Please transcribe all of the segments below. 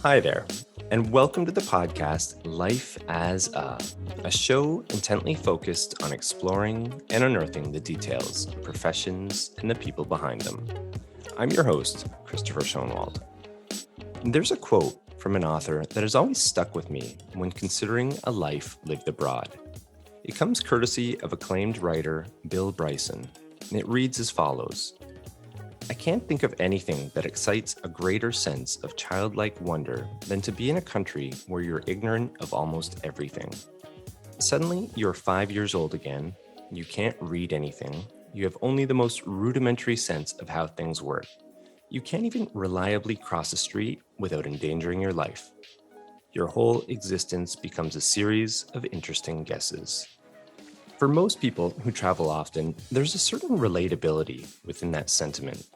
Hi there, and welcome to the podcast Life as a show intently focused on exploring and unearthing the details, professions, and the people behind them. I'm your host, Christopher Schoenwald. There's a quote from an author that has always stuck with me when considering a life lived abroad. It comes courtesy of acclaimed writer Bill Bryson, and it reads as follows. I can't think of anything that excites a greater sense of childlike wonder than to be in a country where you're ignorant of almost everything. Suddenly, you're 5 years old again, you can't read anything, you have only the most rudimentary sense of how things work. You can't even reliably cross a street without endangering your life. Your whole existence becomes a series of interesting guesses. For most people who travel often, there's a certain relatability within that sentiment.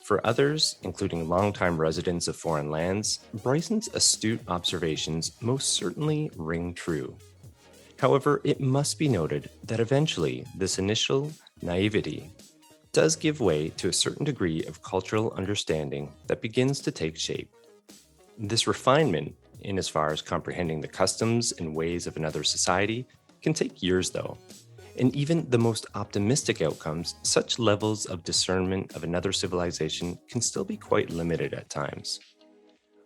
For others, including longtime residents of foreign lands, Bryson's astute observations most certainly ring true. However, it must be noted that eventually this initial naivety does give way to a certain degree of cultural understanding that begins to take shape. This refinement, in as far as comprehending the customs and ways of another society, can take years though. And even the most optimistic outcomes, such levels of discernment of another civilization can still be quite limited at times.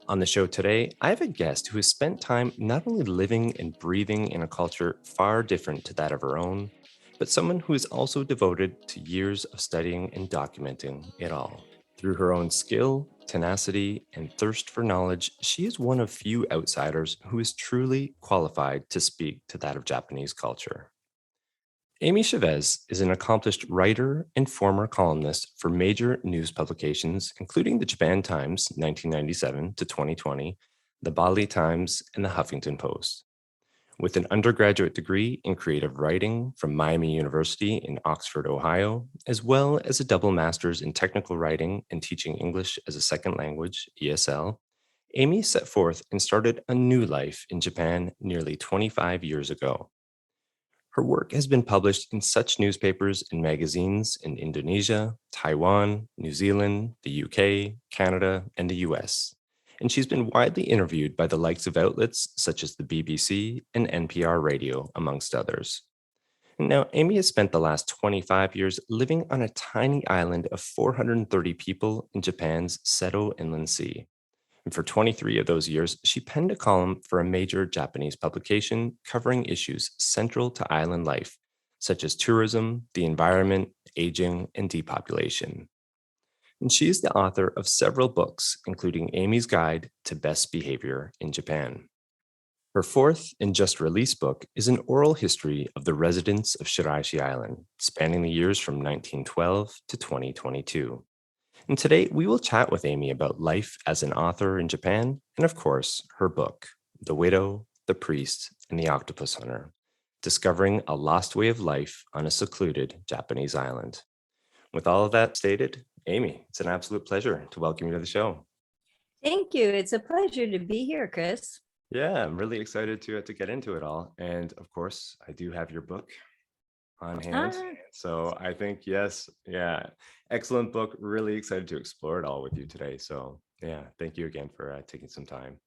On the show today, I have a guest who has spent time not only living and breathing in a culture far different to that of her own, but someone who is also devoted to years of studying and documenting it all. Through her own skill, tenacity, and thirst for knowledge, she is one of few outsiders who is truly qualified to speak to that of Japanese culture. Amy Chavez is an accomplished writer and former columnist for major news publications, including the Japan Times 1997 to 2020, the Bali Times, and the Huffington Post. With an undergraduate degree in creative writing from Miami University in Oxford, Ohio, as well as a double master's in technical writing and teaching English as a second language, ESL, Amy set forth and started a new life in Japan nearly 25 years ago. Her work has been published in such newspapers and magazines in Indonesia, Taiwan, New Zealand, the UK, Canada, and the US. And she's been widely interviewed by the likes of outlets such as the BBC and NPR Radio, amongst others. Now, Amy has spent the last 25 years living on a tiny island of 430 people in Japan's Seto Inland Sea. And for 23 of those years, she penned a column for a major Japanese publication covering issues central to island life, such as tourism, the environment, aging, and depopulation. And she is the author of several books, including Amy's Guide to Best Behavior in Japan. Her fourth and just released book is an oral history of the residents of Shiraishi Island, spanning the years from 1912 to 2022. And today we will chat with Amy about life as an author in Japan, and of course, her book, The Widow, the Priest, and the Octopus Hunter, Discovering a Lost Way of Life on a Secluded Japanese Island. With all of that stated, Amy, it's an absolute pleasure to welcome you to the show. Thank you. It's a pleasure to be here, Chris. Yeah, I'm really excited to get into it all. And of course, I do have your book on hand. So I think, yes, yeah, excellent book. Really excited to explore it all with you today. So yeah, thank you again for taking some time.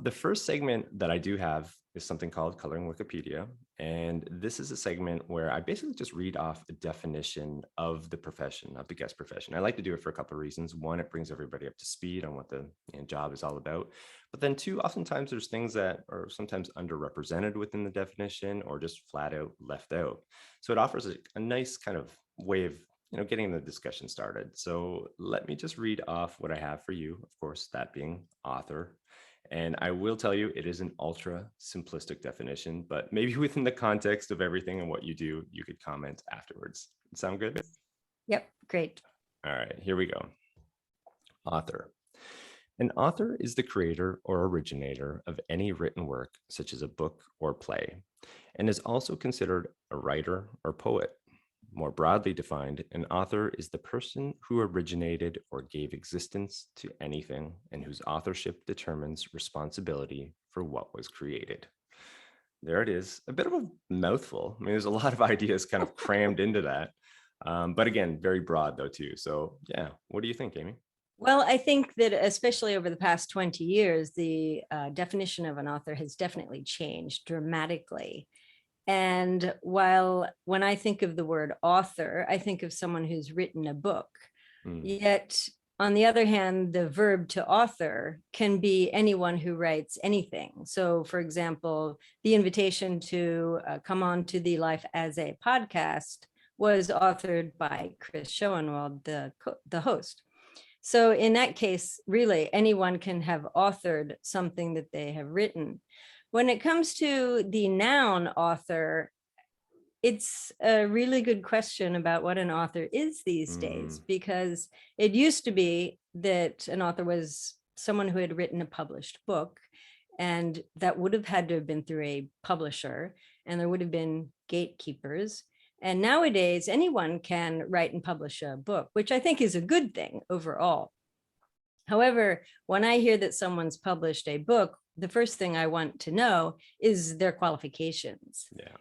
The first segment that I do have is something called Coloring Wikipedia. And this is a segment where I basically just read off a definition of the profession, of the guest profession. I like to do it for a couple of reasons. One, it brings everybody up to speed on what the job is all about. But then two, oftentimes there's things that are sometimes underrepresented within the definition or just flat out left out. So it offers a nice kind of way of getting the discussion started. So let me just read off what I have for you, of course, that being author. And I will tell you, it is an ultra simplistic definition, but maybe within the context of everything and what you do, you could comment afterwards. Sound good? Yep, great. All right, here we go. Author. An author is the creator or originator of any written work, such as a book or play, and is also considered a writer or poet. More broadly defined, an author is the person who originated or gave existence to anything and whose authorship determines responsibility for what was created. There it is. A bit of a mouthful. I mean, there's a lot of ideas kind of crammed into that. But again, very broad though too. So yeah, what do you think, Amy? Well, I think that especially over the past 20 years, the definition of an author has definitely changed dramatically. And while when I think of the word author, I think of someone who's written a book. Mm, Yet, on the other hand, the verb to author can be anyone who writes anything. So, for example, the invitation to come on to the Life as a podcast was authored by Chris Schoenwald, the host. So in that case, really anyone can have authored something that they have written. When it comes to the noun author, it's a really good question about what an author is these days, mm, because it used to be that an author was someone who had written a published book, and that would have had to have been through a publisher, and there would have been gatekeepers. And nowadays, anyone can write and publish a book, which I think is a good thing overall. However, when I hear that someone's published a book, the first thing I want to know is their qualifications. yeah.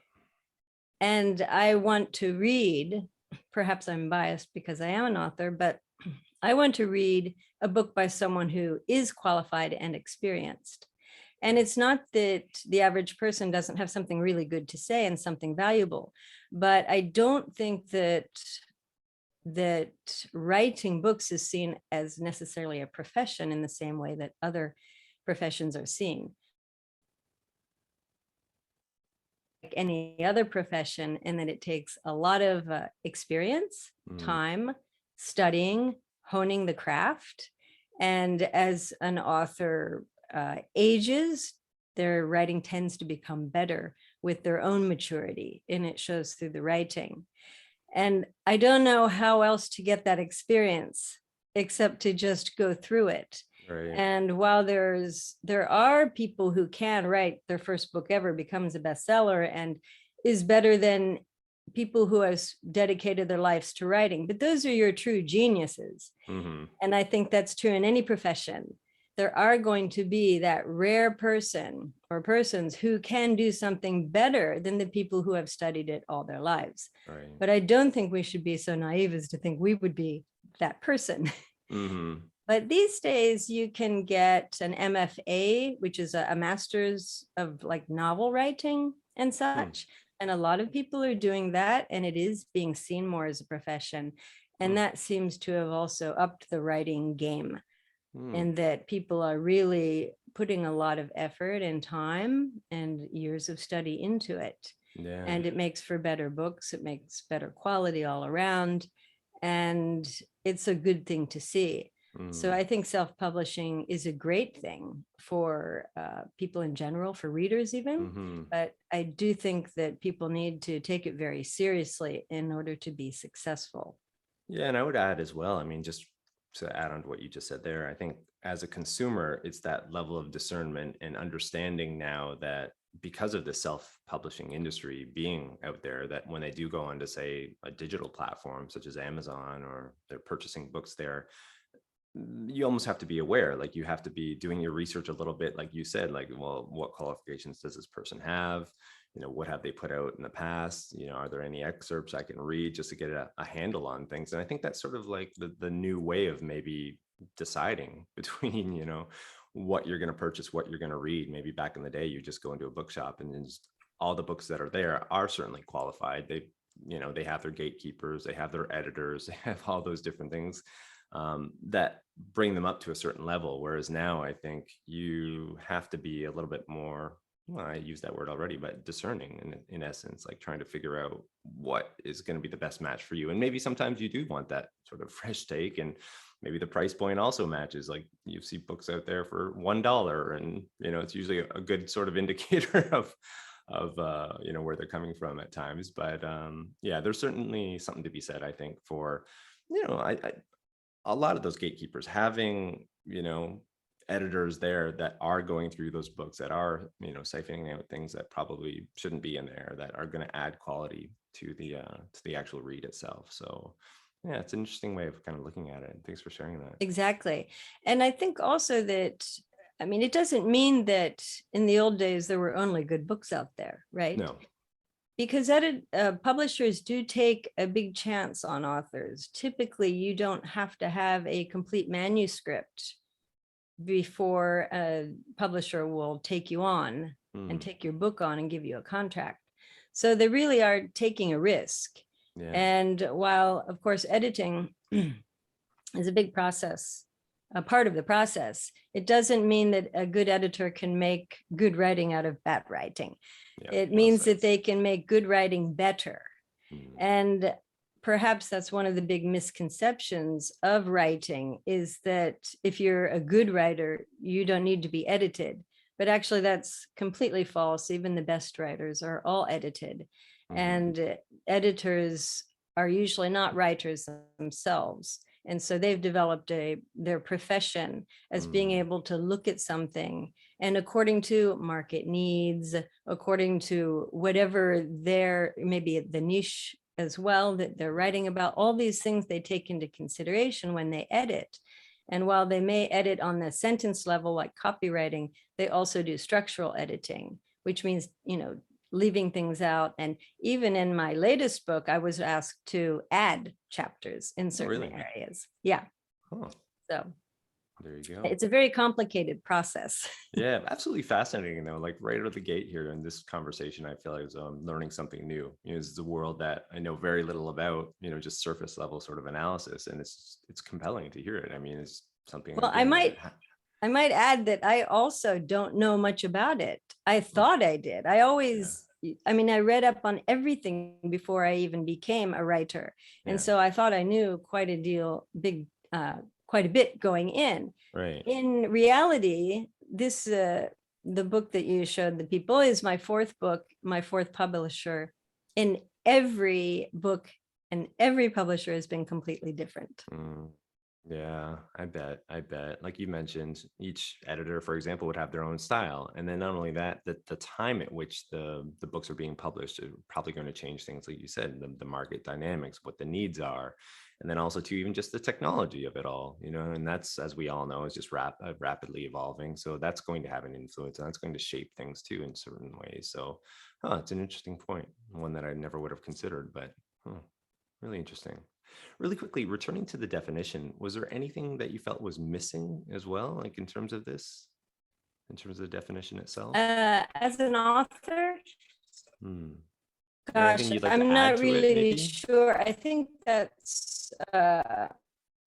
And I want to read, perhaps I'm biased because I am an author, but I want to read a book by someone who is qualified and experienced. And it's not that the average person doesn't have something really good to say and something valuable, but I don't think that writing books is seen as necessarily a profession in the same way that other professions are seen. Like any other profession, in that it takes a lot of experience, Mm, time, studying, honing the craft. And as an author ages, their writing tends to become better with their own maturity, and it shows through the writing. And I don't know how else to get that experience except to just go through it. right. And while there are people who can write their first book ever, becomes a bestseller, and is better than people who have dedicated their lives to writing, but those are your true geniuses. Hmm. And I think that's true in any profession. There are going to be that rare person or persons who can do something better than the people who have studied it all their lives. Right. But I don't think we should be so naive as to think we would be that person. Hmm. But these days you can get an MFA, which is a master's of like novel writing and such. And a lot of people are doing that, and it is being seen more as a profession. And that seems to have also upped the writing game, Mm, and that people are really putting a lot of effort and time and years of study into it. yeah. And it makes for better books, it makes better quality all around, and it's a good thing to see. So Mm, I think self-publishing is a great thing for people in general, for readers even. hmm. But I do think that people need to take it very seriously in order to be successful. Yeah, and I would add as well, I mean, just to add on to what you just said there, I think as a consumer, it's that level of discernment and understanding now that because of the self-publishing industry being out there, that when they do go on to say a digital platform such as Amazon, or they're purchasing books there, you almost have to be aware, like you have to be doing your research a little bit, like you said, like, well, what qualifications does this person have? What have they put out in the past? Are there any excerpts I can read just to get a handle on things? And I think that's sort of like the new way of maybe deciding between, what you're going to purchase, what you're going to read. Maybe back in the day, you just go into a bookshop and then just, all the books that are there are certainly qualified. They have their gatekeepers, they have their editors, they have all those different things that bring them up to a certain level. Whereas now I think you have to be a little bit more, well, I use that word already, but discerning in essence, like trying to figure out what is going to be the best match for you. And maybe sometimes you do want that sort of fresh take, and maybe the price point also matches. Like you see books out there for $1, and it's usually a good sort of indicator of where they're coming from at times. But yeah, there's certainly something to be said, I think, for I a lot of those gatekeepers having editors there that are going through those books, that are siphoning out things that probably shouldn't be in there, that are going to add quality to the actual read itself. So yeah, it's an interesting way of kind of looking at it. Thanks for sharing that. Exactly. And I think also that, I mean, it doesn't mean that in the old days there were only good books out there, right? No. Because publishers do take a big chance on authors. Typically, you don't have to have a complete manuscript before a publisher will take you on and take your book on and give you a contract. So they really are taking a risk. Yeah. And while, of course, editing is a big process, a part of the process, it doesn't mean that a good editor can make good writing out of bad writing. Yeah, it well means said. that they can make good writing better. Mm. And perhaps that's one of the big misconceptions of writing, is that if you're a good writer, you don't need to be edited. But actually, that's completely false. Even the best writers are all edited. Mhm. And editors are usually not writers themselves. And so they've developed their profession as being able to look at something, and according to market needs, according to whatever maybe the niche as well that they're writing about, all these things they take into consideration when they edit. And while they may edit on the sentence level, like copywriting, they also do structural editing, which means, leaving things out. And even in my latest book, I was asked to add chapters in certain really? areas. Yeah. Huh. So There you go. it's a very complicated process. Yeah, absolutely fascinating though. Like right out of the gate here in this conversation, I feel like I was learning something new. This is a world that I know very little about. Just surface level sort of analysis, and it's compelling to hear it. I mean, it's something. Well, Again, I might add that I also don't know much about it. I thought I did. I read up on everything before I even became a writer. And so I thought I knew quite a bit going in. Right. In reality, the book that you showed the people is my fourth book, my fourth publisher. In every book and every publisher has been completely different. Yeah, I bet. Like you mentioned, each editor, for example, would have their own style. And then not only that, the time at which the books are being published are probably going to change things, like you said, the market dynamics, what the needs are. And then also to even just the technology of it all, and that's, as we all know, is just rapidly evolving. So that's going to have an influence, and that's going to shape things too in certain ways. So it's an interesting point, one that I never would have considered, but really interesting. Really quickly, returning to the definition, was there anything that you felt was missing as well, like in terms of the definition itself? As an author, Gosh, anything you'd like to I'm add not to really it, sure. I think that's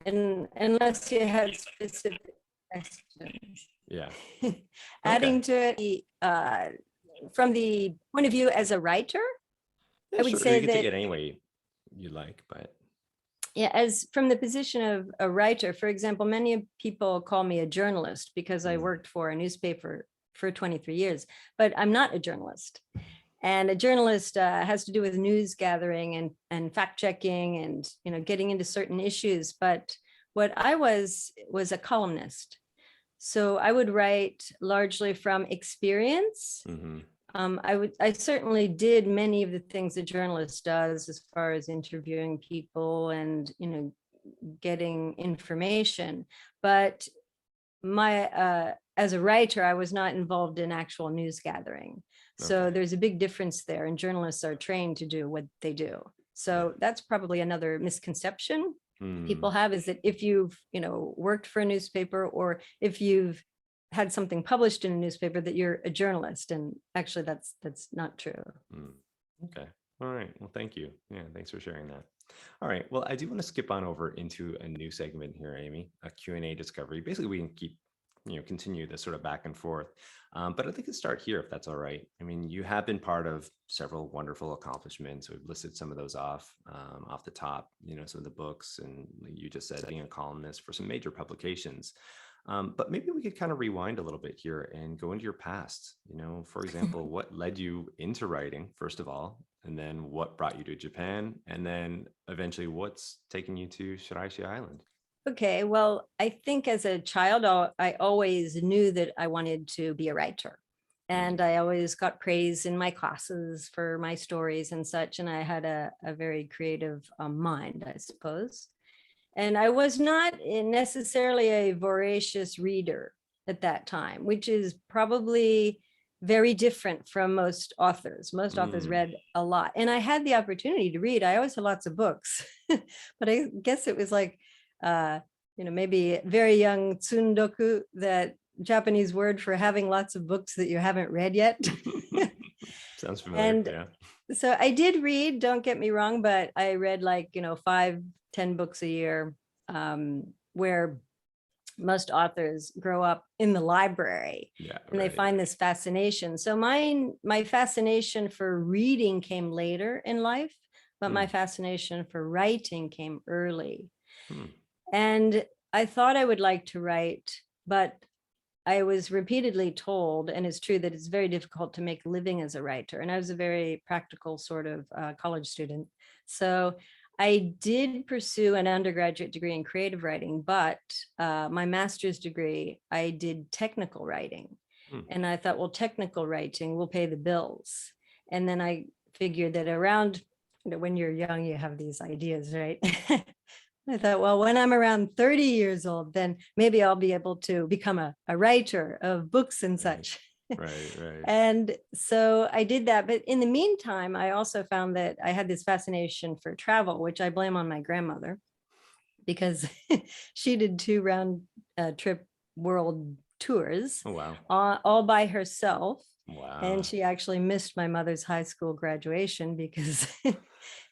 unless you had specific questions. Yeah. Adding to it, from the point of view as a writer, Yeah, I would sure. say You can take that it any way you like, but as from the position of a writer, for example, many people call me a journalist because I worked for a newspaper for 23 years, but I'm not a journalist. And a journalist has to do with news gathering and fact checking and getting into certain issues. But what I was a columnist. So I would write largely from experience. I certainly did many of the things a journalist does as far as interviewing people and getting information. But as a writer, I was not involved in actual news gathering. So there's a big difference there, and journalists are trained to do what they do. So that's probably another misconception people have, is that if you've worked for a newspaper, or if you've had something published in a newspaper, that you're a journalist. And actually that's not true. Okay. All right. Well, thank you. Yeah, thanks for sharing that. All right. Well, I do want to skip on over into a new segment here, Amy, a Q&A discovery. Basically, we can continue this sort of back and forth. But I'd like to start here, if that's all right. I mean, you have been part of several wonderful accomplishments. We've listed some of those off the top, some of the books, and you just said being a columnist for some major publications. But maybe we could kind of rewind a little bit here and go into your past. For example, what led you into writing, first of all, and then what brought you to Japan, and then eventually what's taken you to Shiraishi Island? Okay, well, I think as a child, I always knew that I wanted to be a writer. And I always got praise in my classes for my stories and such. And I had a very creative mind, I suppose. And I was not necessarily a voracious reader at that time, which is probably very different from most authors. Most authors read a lot. And I had the opportunity to read. I always had lots of books, but I guess it was like, maybe very young tsundoku, that Japanese word for having lots of books that you haven't read yet. Sounds familiar. And yeah. So I did read, don't get me wrong, but I read 5-10 books a year, where most authors grow up in the library and they find this fascination. So my fascination for reading came later in life, but my fascination for writing came early. And I thought I would like to write, but I was repeatedly told, and it's true, that it's very difficult to make a living as a writer. And I was a very practical sort of college student. So I did pursue an undergraduate degree in creative writing, but my master's degree, I did technical writing. And I thought, well, technical writing will pay the bills. And then I figured that around, when you're young, you have these ideas, right? I thought, well, when I'm around 30 years old, then maybe I'll be able to become a writer of books and such. Right. And so I did that. But in the meantime, I also found that I had this fascination for travel, which I blame on my grandmother, because she did 2 round trip world tours. Oh, wow. All by herself. Wow. And she actually missed my mother's high school graduation because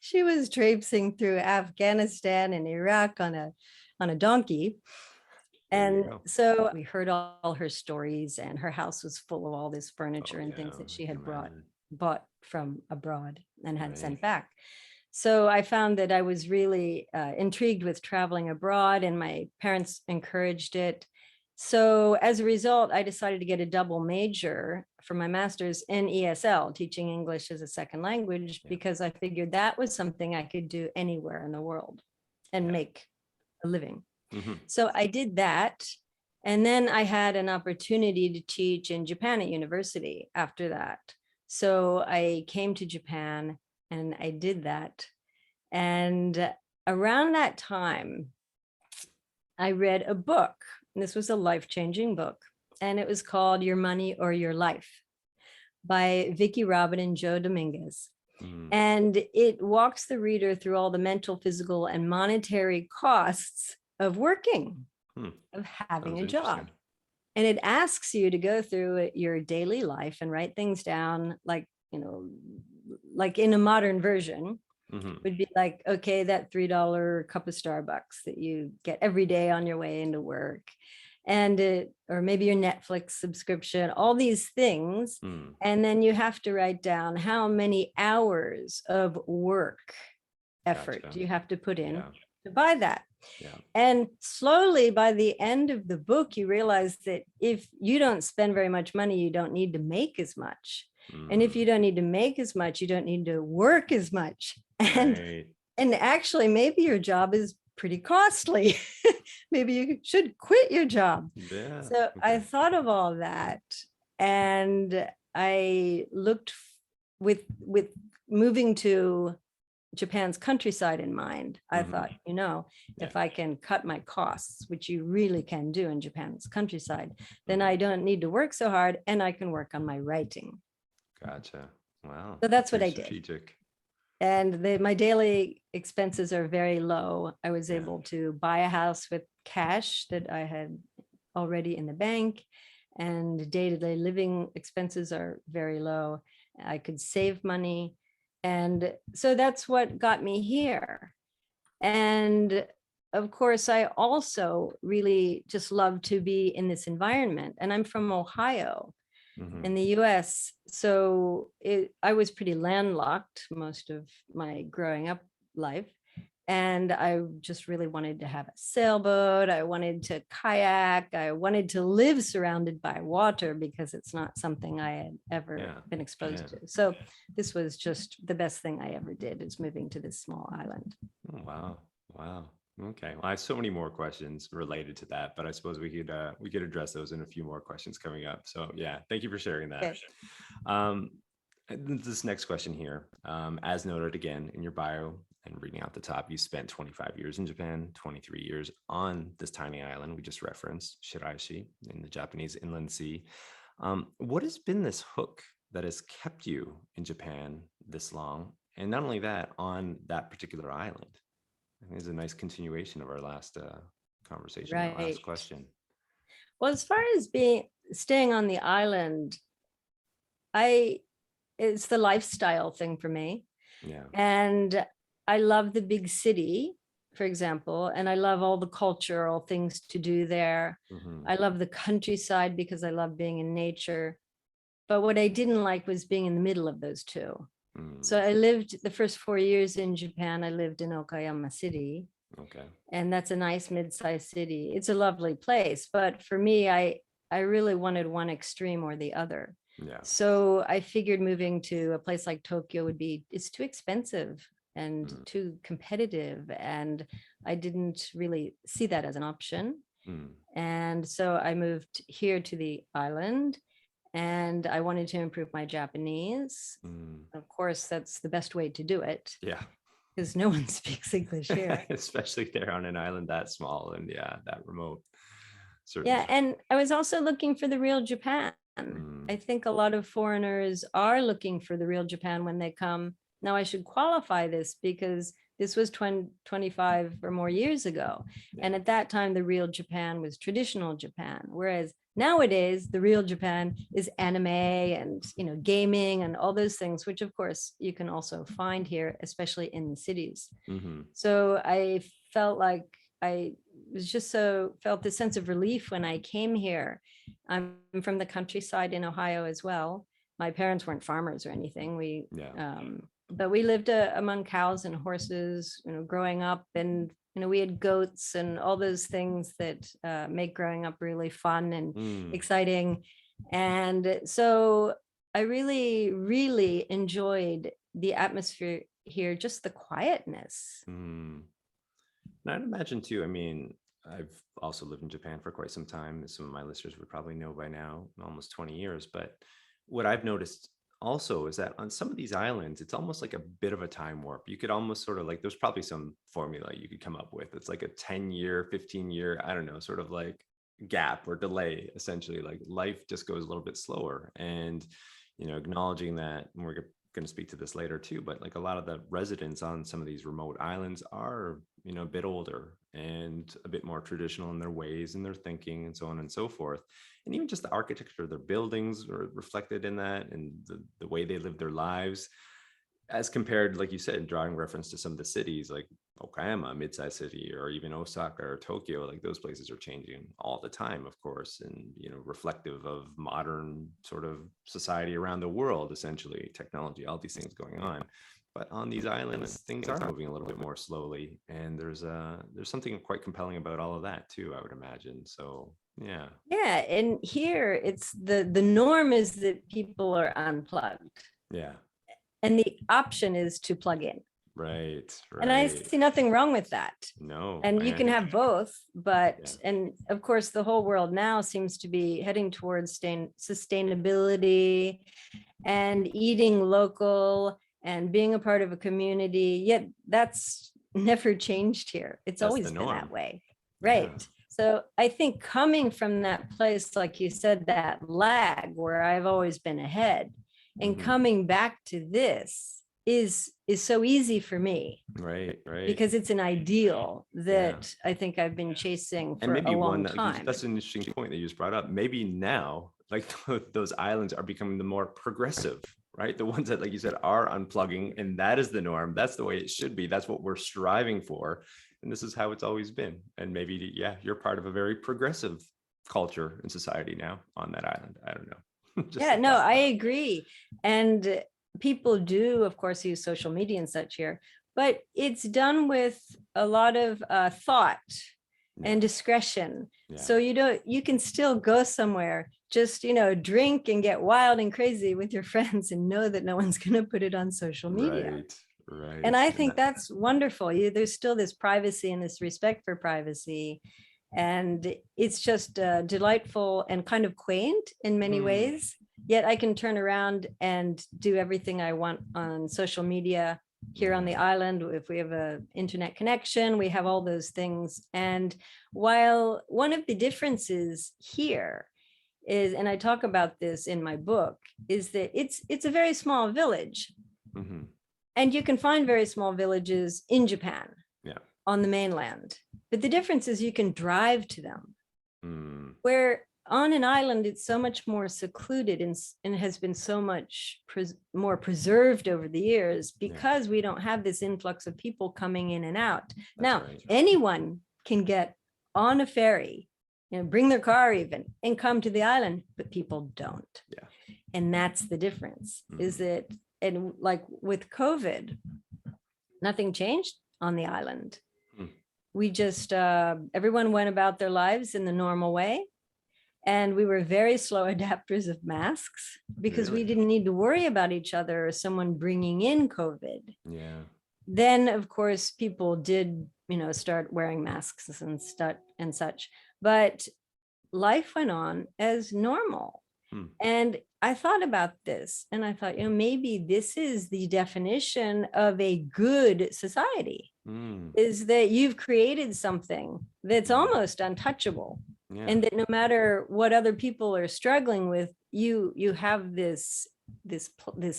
she was traipsing through Afghanistan and Iraq on a donkey. And so we heard all her stories, and her house was full of all this furniture and things that she had bought from abroad and had sent back. So I found that I was really intrigued with traveling abroad, and my parents encouraged it. So as a result, I decided to get a double major for my master's in ESL, teaching English as a second language, because I figured that was something I could do anywhere in the world and make a living. So I did that. And then I had an opportunity to teach in Japan at university after that. So I came to Japan and I did that. And around that time, I read a book. And this was a life-changing book. And it was called Your Money or Your Life by Vicki Robin and Joe Dominguez. And it walks the reader through all the mental, physical, and monetary costs of working, of having a job. And it asks you to go through your daily life and write things down, like in a modern version. Would be like, okay, that $3 cup of Starbucks that you get every day on your way into work, and or maybe your Netflix subscription, all these things. And then you have to write down how many hours of work effort you have to put in to buy that. And slowly, by the end of the book, you realize that if you don't spend very much money, you don't need to make as much. And if you don't need to make as much, you don't need to work as much. And actually, maybe your job is pretty costly. Maybe you should quit your job. So I thought of all that, and I looked with moving to Japan's countryside in mind. I thought, if I can cut my costs, which you really can do in Japan's countryside, then I don't need to work so hard, and I can work on my writing. Gotcha. Wow. So that's what I did. And my daily expenses are very low. I was able to buy a house with cash that I had already in the bank, and day-to-day living expenses are very low. I could save money. And so that's what got me here. And of course, I also really just love to be in this environment. And I'm from Ohio in the US. So I was pretty landlocked most of my growing up life. And I just really wanted to have a sailboat. I wanted to kayak. I wanted to live surrounded by water, because it's not something I had ever been exposed to. So this was just the best thing I ever did, is moving to this small island. Oh, wow. Okay. Well, I have so many more questions related to that, but I suppose we could address those in a few more questions coming up. So thank you for sharing that. Okay. This next question here, as noted again in your bio and reading out the top, you spent 25 years in Japan, 23 years on this tiny island we just referenced, Shiraishi, in the Japanese Inland Sea. What has been this hook that has kept you in Japan this long? And not only that, on that particular island? I think it's a nice continuation of our last conversation, that last Right. question. Well, as far as staying on the island, it's the lifestyle thing for me. Yeah. And I love the big city, for example, and I love all the cultural things to do there. Mm-hmm. I love the countryside because I love being in nature. But what I didn't like was being in the middle of those two. So I lived the first 4 years in Japan. I lived in Okayama City. Okay. And that's a nice mid-sized city. It's a lovely place. But for me, I really wanted one extreme or the other. Yeah. So I figured moving to a place like Tokyo it's too expensive and too competitive. And I didn't really see that as an option. And so I moved here to the island and I wanted to improve my Japanese. Of course, that's the best way to do it. Yeah. Because no one speaks English here. Especially there on an island that small and that remote. Certainly. Yeah, and I was also looking for the real Japan. I think a lot of foreigners are looking for the real Japan when they come. Now, I should qualify this because this was 25 or more years ago. And at that time, the real Japan was traditional Japan. Whereas nowadays, the real Japan is anime and gaming and all those things, which of course you can also find here, especially in the cities. So I felt like I was just felt this sense of relief when I came here. I'm from the countryside in Ohio as well. My parents weren't farmers or anything. But we lived among cows and horses, growing up, and we had goats and all those things that make growing up really fun and exciting. And so I really, really enjoyed the atmosphere here, just the quietness. And I'd imagine too, I mean, I've also lived in Japan for quite some time, as some of my listeners would probably know by now, almost 20 years. But what I've noticed also is that on some of these islands, it's almost like a bit of a time warp. You could almost sort of there's probably some formula you could come up with. It's like a 10-year, 15-year, I don't know, sort of like gap or delay, essentially. Like life just goes a little bit slower. And, acknowledging that, and we're going to speak to this later too, but like a lot of the residents on some of these remote islands are, a bit older and a bit more traditional in their ways and their thinking and so on and so forth. And even just the architecture of their buildings are reflected in that, and the way they live their lives, as compared, like you said, drawing reference to some of the cities like Okayama, a mid-sized city, or even Osaka or Tokyo. Like those places are changing all the time, of course, and reflective of modern sort of society around the world, essentially, technology, all these things going on. But on these islands, things are moving a little bit more slowly, and there's something quite compelling about all of that too, I would imagine. So yeah, and here it's the norm is that people are unplugged, and the option is to plug in. Right. And I see nothing wrong with that. No. And you can have both, but and of course the whole world now seems to be heading towards sustainability and eating local and being a part of a community. Yet that's never changed here. It's always been that way. Right. Yeah. So I think coming from that place, like you said, that lag where I've always been ahead, and coming back to this is so easy for me. Right. Because it's an ideal that I think I've been chasing for a long time. That's an interesting point that you just brought up. Maybe now, like those islands are becoming the more progressive, right? The ones that, like you said, are unplugging, and that is the norm. That's the way it should be. That's what we're striving for. And this is how it's always been. And maybe, you're part of a very progressive culture and society now on that island. I don't know. I agree. And people do, of course, use social media and such here, but it's done with a lot of thought and discretion. So you can still go somewhere, just drink and get wild and crazy with your friends and know that no one's going to put it on social media. Right. And I think that's wonderful. There's still this privacy and this respect for privacy, and it's just delightful and kind of quaint in many ways. Yet I can turn around and do everything I want on social media here on the island. If we have an internet connection, we have all those things. And while one of the differences here is, and I talk about this in my book, is that it's a very small village. Mm-hmm. And you can find very small villages in Japan, Yeah. on the mainland. But the difference is you can drive to them. Mm. Where on an island, it's so much more secluded and has been so much more preserved over the years because we don't have this influx of people coming in and out. Now, anyone can get on a ferry, bring their car even, and come to the island, but people don't. Yeah. And that's the difference, is that, and like with COVID, nothing changed on the island. We just, everyone went about their lives in the normal way. And we were very slow adapters of masks because we didn't need to worry about each other or someone bringing in COVID. Yeah. Then, of course, people did, start wearing masks and such. But life went on as normal. And I thought about this and I thought, maybe this is the definition of a good society, is that you've created something that's almost untouchable. Yeah. And that no matter what other people are struggling with, you have this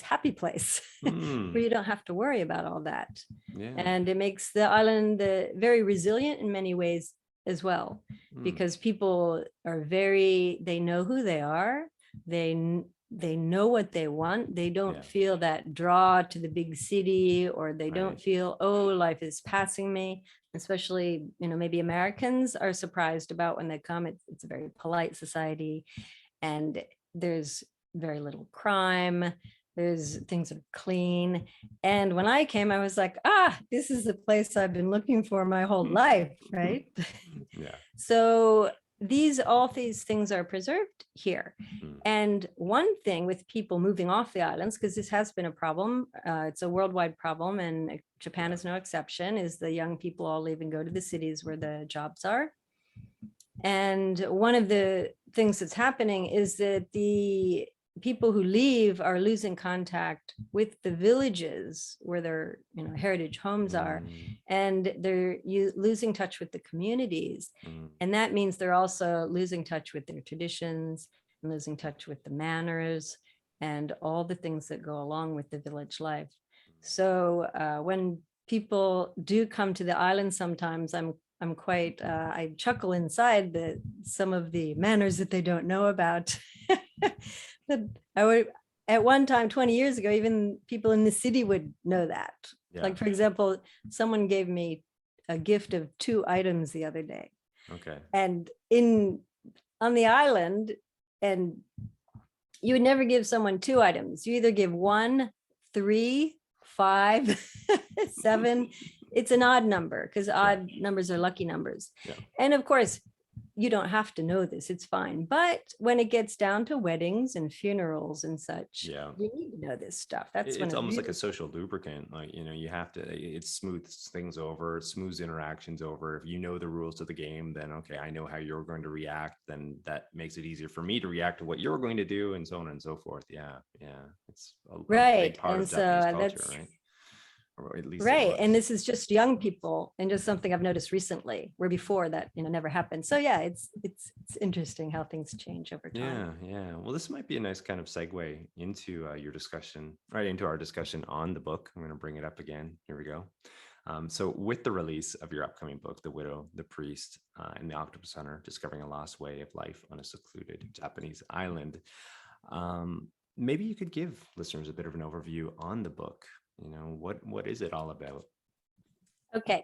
happy place where you don't have to worry about all that. Yeah. And it makes the island very resilient in many ways as well, because people are they know who they are. They know what they want. They don't feel that draw to the big city, or they don't feel, oh, life is passing me. Especially, maybe Americans are surprised about when they come. It's a very polite society, and there's very little crime. There's things that are clean. And when I came, I was like, this is the place I've been looking for my whole life, right? Yeah. So all these things are preserved here. And one thing with people moving off the islands, because this has been a problem, it's a worldwide problem, and Japan is no exception, is the young people all leave and go to the cities where the jobs are. And one of the things that's happening is that the people who leave are losing contact with the villages where their heritage homes are, and they're losing touch with the communities. And that means they're also losing touch with their traditions and losing touch with the manners and all the things that go along with the village life. So when people do come to the island, sometimes I'm quite, I chuckle inside that some of the manners that they don't know about. But I would, at one time, 20 years ago, even people in the city would know that. Yeah. Like, for example, someone gave me a gift of 2 items the other day. Okay. And on the island, and you would never give someone 2 items. You either give 1, 3, 5, 7. It's an odd number because odd numbers are lucky numbers. Yeah. And of course, you don't have to know this, it's fine. But when it gets down to weddings and funerals and such, you need to know this stuff. That's when it's almost like a social lubricant. Like, you have to, it smooths things over, it smooths interactions over. If you know the rules of the game, then okay, I know how you're going to react, then that makes it easier for me to react to what you're going to do, and so on and so forth. Yeah. It's a big part of Japanese culture, right? Or at least and this is just young people, and just something I've noticed recently, where before that never happened. So it's interesting how things change over time. Yeah. Well, this might be a nice kind of segue into your discussion, right into our discussion on the book. I'm going to bring it up again. Here we go. So with the release of your upcoming book, The Widow, the Priest, and the Octopus Hunter, Discovering a Lost Way of Life on a Secluded Japanese Island, maybe you could give listeners a bit of an overview on the book. What is it all about? Okay.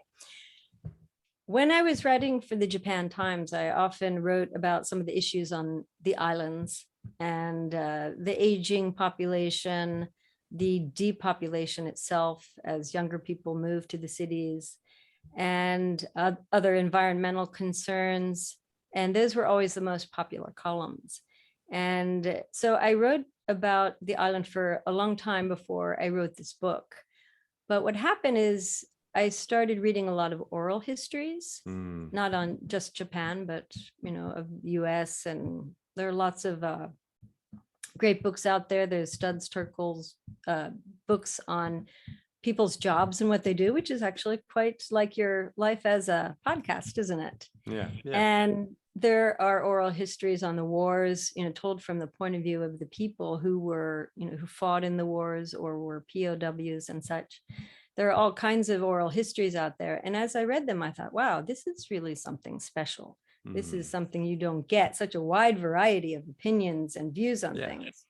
When I was writing for the Japan Times, I often wrote about some of the issues on the islands and the aging population, the depopulation itself as younger people move to the cities, and other environmental concerns. And those were always the most popular columns. And so I wrote about the island for a long time before I wrote this book. But what happened is I started reading a lot of oral histories, not on just Japan, but of the US. And there are lots of great books out there. There's Studs Terkel's books on people's jobs and what they do, which is actually quite like your life as a podcast, isn't it? Yeah. And there are oral histories on the wars, told from the point of view of the people who were, who fought in the wars or were POWs and such. There are all kinds of oral histories out there. And as I read them, I thought, wow, this is really something special. This is something you don't get, such a wide variety of opinions and views on things.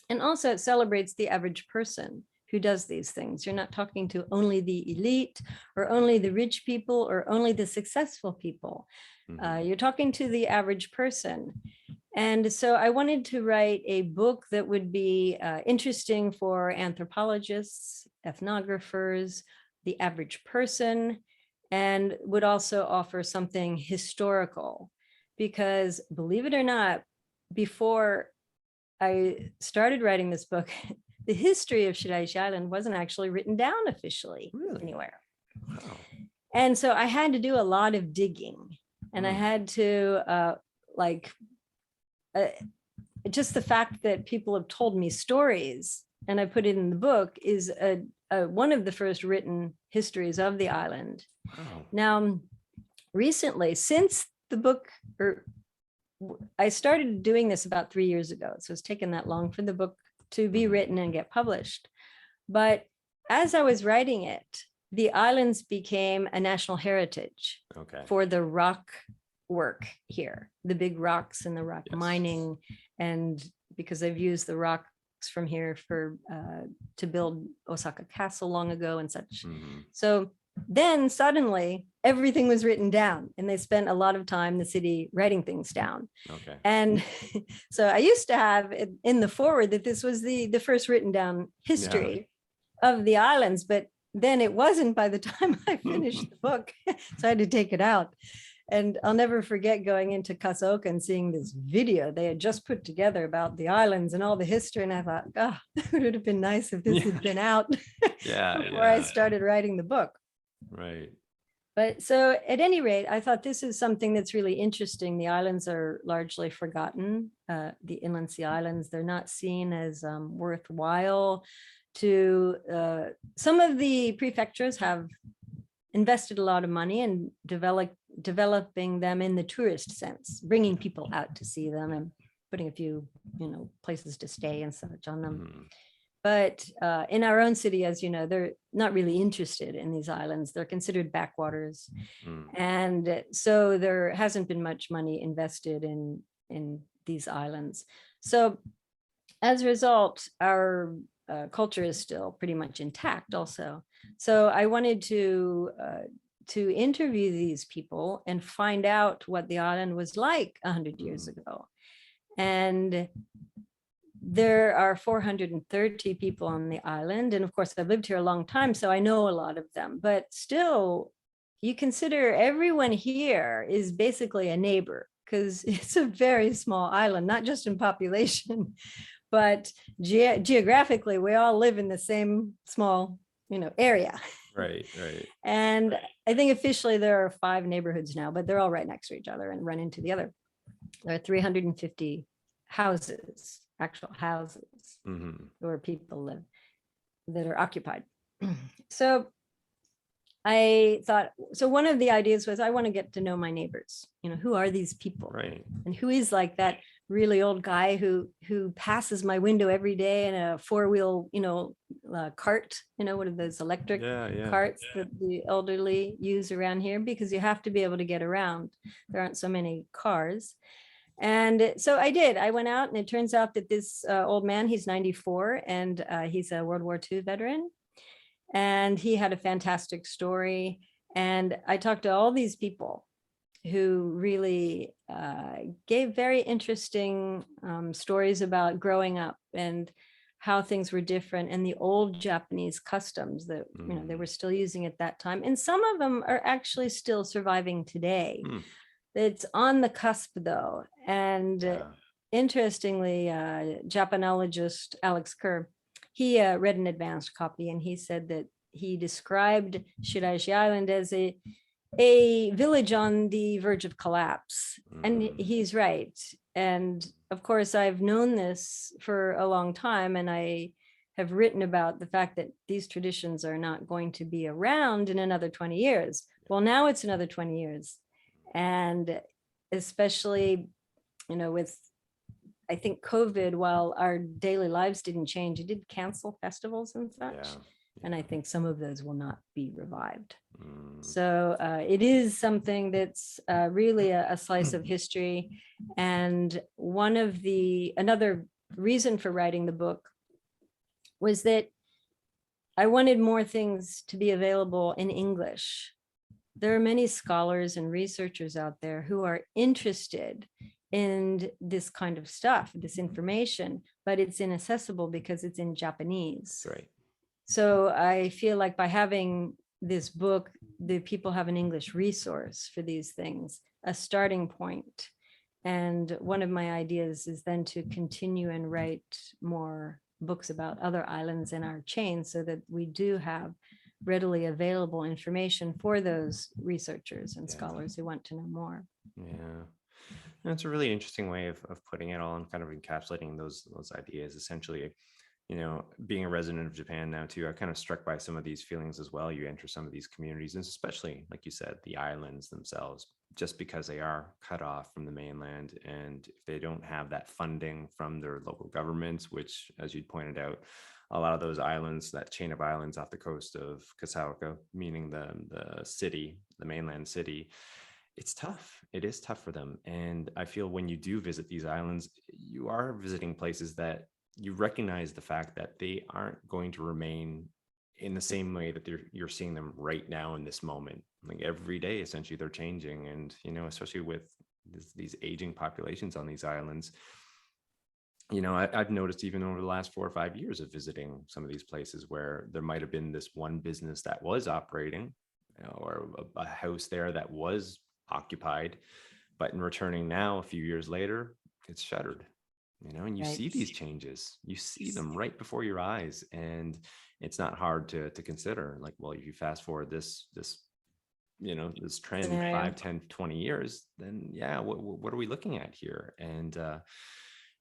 And also it celebrates the average person who does these things. You're not talking to only the elite or only the rich people or only the successful people. You're talking to the average person. And so I wanted to write a book that would be interesting for anthropologists, ethnographers, the average person, and would also offer something historical. Because believe it or not, before I started writing this book, the history of Shiraishi Island wasn't actually written down officially anywhere. Wow. And so I had to do a lot of digging, and I had to just the fact that people have told me stories and I put it in the book is one of the first written histories of the island. Wow. Now, recently, since the book, I started doing this about 3 years ago, so it's taken that long for the book to be written and get published. But as I was writing it, the islands became a national heritage for the rock work here, the big rocks and the rock mining. And because I've used the rocks from here to build Osaka Castle long ago and such. So then suddenly everything was written down, and they spent a lot of time in the city writing things down. And so I used to have in the forward that this was the first written down history of the islands, but then it wasn't by the time I finished the book. So I had to take it out. And I'll never forget going into Kasaoka and seeing this video they had just put together about the islands and all the history. And I thought, oh, it would have been nice if this had been out before I started writing the book. Right. But so at any rate, I thought this is something that's really interesting. The islands are largely forgotten. The inland sea islands, they're not seen as worthwhile to, some of the prefectures have invested a lot of money in developing them in the tourist sense, bringing people out to see them and putting a few, places to stay and such on them. But in our own city, as you know, they're not really interested in these islands. They're considered backwaters. And so there hasn't been much money invested in these islands. So as a result, our culture is still pretty much intact also. So I wanted to interview these people and find out what the island was like 100 years ago. And there are 430 people on the island. And of course, I've lived here a long time, so I know a lot of them. But still, you consider everyone here is basically a neighbor, because it's a very small island, not just in population, but geographically, we all live in the same small, area. Right. And I think officially there are 5 neighborhoods now, but they're all right next to each other and run into the other. There are 350 houses, actual houses, where people live that are occupied. So I thought, so one of the ideas was I want to get to know my neighbors. Who are these people? Right. And who is like that really old guy who passes my window every day in a 4-wheel, cart, one of those electric carts that the elderly use around here, because you have to be able to get around. There aren't so many cars. And so I did. I went out, and it turns out that this old man, he's 94, and he's a World War II veteran. And he had a fantastic story. And I talked to all these people who really gave very interesting stories about growing up and how things were different, and the old Japanese customs that they were still using at that time. And some of them are actually still surviving today. It's on the cusp, though. And interestingly, Japanologist Alex Kerr, he read an advanced copy, and he said that he described Shiraishi Island as a village on the verge of collapse. And he's right. And of course, I've known this for a long time, and I have written about the fact that these traditions are not going to be around in another 20 years. Well, now it's another 20 years. And especially, with, I think COVID, while our daily lives didn't change, it did cancel festivals and such. Yeah. And I think some of those will not be revived. Mm. So it is something that's really a slice of history. And another reason for writing the book was that I wanted more things to be available in English. There are many scholars and researchers out there who are interested in this kind of stuff, this information, but it's inaccessible because it's in Japanese. Right. So I feel like by having this book, the people have an English resource for these things, a starting point. And one of my ideas is then to continue and write more books about other islands in our chain so that we do have readily available information for those researchers and scholars who want to know more. Yeah. That's a really interesting way of putting it all and kind of encapsulating those ideas. Essentially, being a resident of Japan now too, I'm kind of struck by some of these feelings as well. You enter some of these communities, and especially, like you said, the islands themselves, just because they are cut off from the mainland, and if they don't have that funding from their local governments, which, as you pointed out, a lot of those islands, that chain of islands off the coast of Kasauka, meaning the city, the mainland city, it's tough. It is tough for them. And I feel when you do visit these islands, you are visiting places that you recognize the fact that they aren't going to remain in the same way that you're seeing them right now in this moment. Like every day, essentially, they're changing. And, especially with these aging populations on these islands, I've noticed even over the last 4 or 5 years of visiting some of these places where there might have been this one business that was operating, or a house there that was occupied, but in returning now, a few years later, it's shuttered. And you see these changes, you see them right before your eyes, and it's not hard to consider, like, well, if you fast forward this this trend Scenario. 5, 10, 20 years, then what are we looking at here? And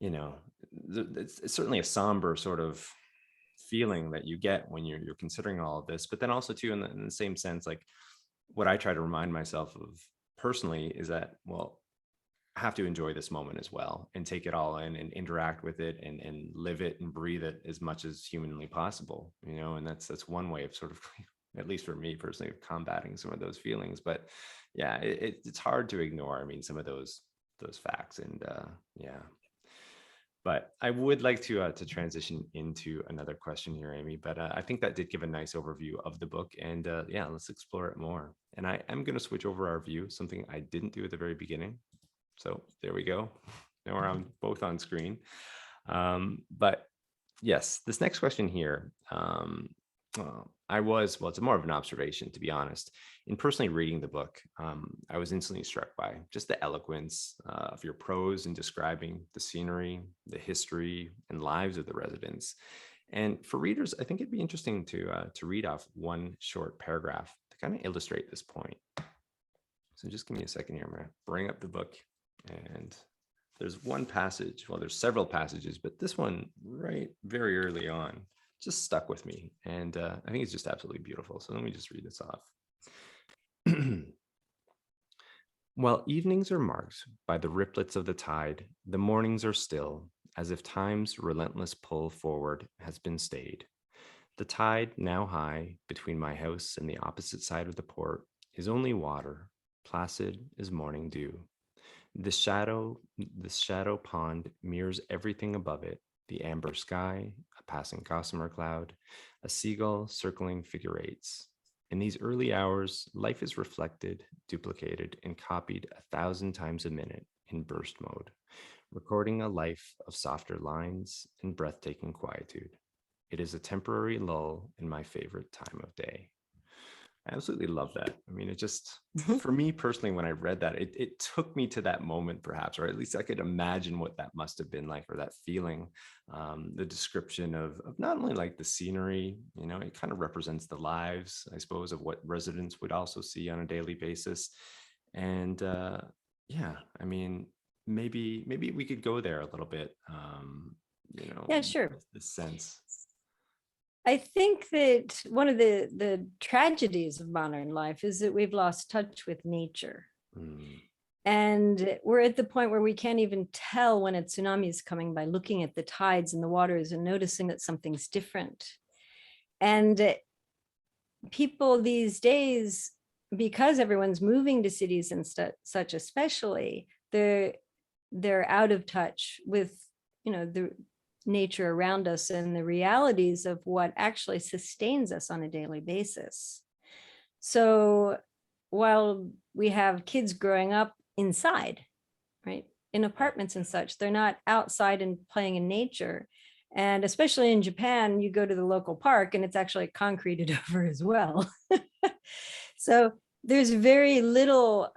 it's certainly a somber sort of feeling that you get when you're considering all of this. But then also too, in the same sense, like, what I try to remind myself of personally is that, well, I have to enjoy this moment as well and take it all in and interact with it and live it and breathe it as much as humanly possible, and that's one way of sort of, at least for me personally, of combating some of those feelings. But yeah, it's hard to ignore, I mean, some of those facts. And but I would like to transition into another question here, Amy. But I think that did give a nice overview of the book, and let's explore it more. And I am going to switch over our view, something I didn't do at the very beginning. So there we go. Now we're both on screen. But yes, this next question here, it's more of an observation, to be honest. In personally reading the book, I was instantly struck by just the eloquence of your prose in describing the scenery, the history, and lives of the residents. And for readers, I think it'd be interesting to read off one short paragraph to kind of illustrate this point. So just give me a second here. I'm going to bring up the book, and there's one passage. Well, there's several passages, but this one right very early on just stuck with me. And I think it's just absolutely beautiful. So let me just read this off. While evenings are marked by the riplets of the tide, the mornings are still, as if time's relentless pull forward has been stayed. The tide, now high between my house and the opposite side of the port, is only water, placid as morning dew. The shadow pond mirrors everything above it: the amber sky, a passing gossamer cloud, a seagull circling figure eights. In these early hours, life is reflected, duplicated, and copied 1,000 times a minute in burst mode, recording a life of softer lines and breathtaking quietude. It is a temporary lull in my favorite time of day. I absolutely love that. I mean, it just, for me personally, when I read that, it took me to that moment, perhaps, or at least I could imagine what that must have been like, or that feeling. The description of not only like the scenery, it kind of represents the lives, I suppose, of what residents would also see on a daily basis. And I mean, maybe we could go there a little bit. Yeah, sure. The sense. I think that one of the tragedies of modern life is that we've lost touch with nature. And we're at the point where we can't even tell when a tsunami is coming by looking at the tides and the waters and noticing that something's different. And people these days, because everyone's moving to cities and such, especially, they're out of touch with, the nature around us and the realities of what actually sustains us on a daily basis. So while we have kids growing up inside, right, in apartments and such, they're not outside and playing in nature. And especially in Japan, you go to the local park and it's actually concreted over as well. So there's very little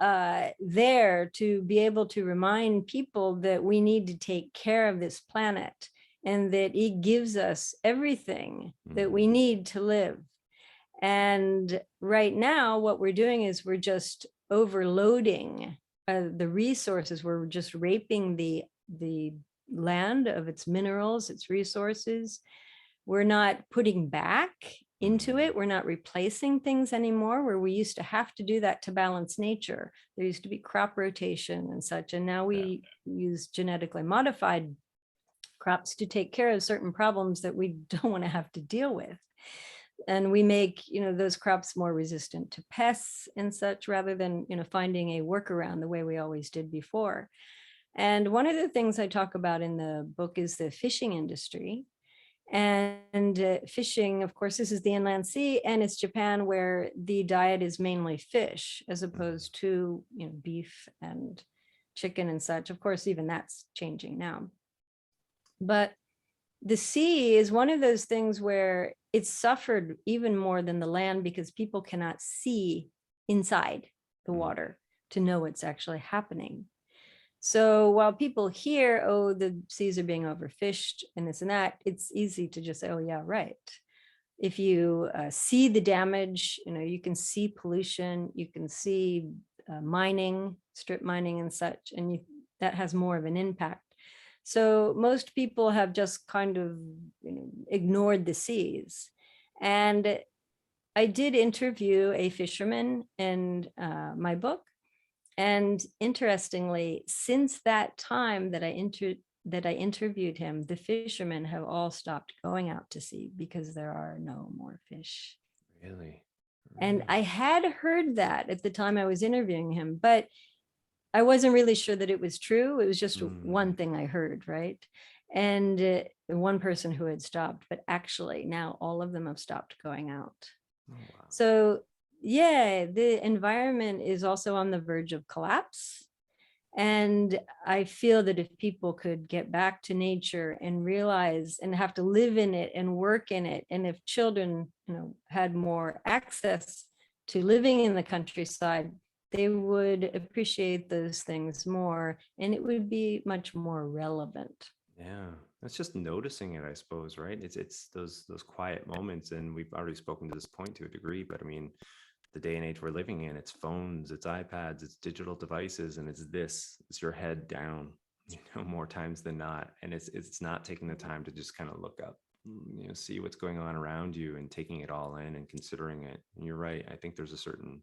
there to be able to remind people that we need to take care of this planet and that it gives us everything that we need to live. And right now, what we're doing is we're just overloading the resources. We're just raping the land of its minerals, its resources. We're not putting back into it. We're not replacing things anymore, where we used to have to do that to balance nature. There used to be crop rotation and such. And now we use genetically modified crops to take care of certain problems that we don't want to have to deal with. And we make, those crops more resistant to pests and such, rather than, finding a workaround the way we always did before. And one of the things I talk about in the book is the fishing industry. And fishing, of course, this is the inland sea, and it's Japan, where the diet is mainly fish as opposed to, beef and chicken and such. Of course, even that's changing now. But the sea is one of those things where it's suffered even more than the land, because people cannot see inside the water to know what's actually happening. So while people hear, oh, the seas are being overfished and this and that, it's easy to just say, oh, yeah, right. If you see the damage, you can see pollution, you can see mining, strip mining and such, and that has more of an impact. So most people have just kind of ignored the seas. And I did interview a fisherman in my book. And interestingly, since that time that I interviewed him, the fishermen have all stopped going out to sea because there are no more fish. Really? And I had heard that at the time I was interviewing him, but I wasn't really sure that it was true. It was just one thing I heard, right? And one person who had stopped, but actually now all of them have stopped going out. Oh, wow. So yeah, the environment is also on the verge of collapse. And I feel that if people could get back to nature and realize and have to live in it and work in it, and if children, had more access to living in the countryside, they would appreciate those things more, and it would be much more relevant. Yeah, that's just noticing it, I suppose, right? It's those quiet moments, and we've already spoken to this point to a degree, but I mean, the day and age we're living in, it's phones, it's iPads, it's digital devices, and it's your head down, more times than not, and it's not taking the time to just kind of look up, see what's going on around you and taking it all in and considering it. And you're right, I think there's a certain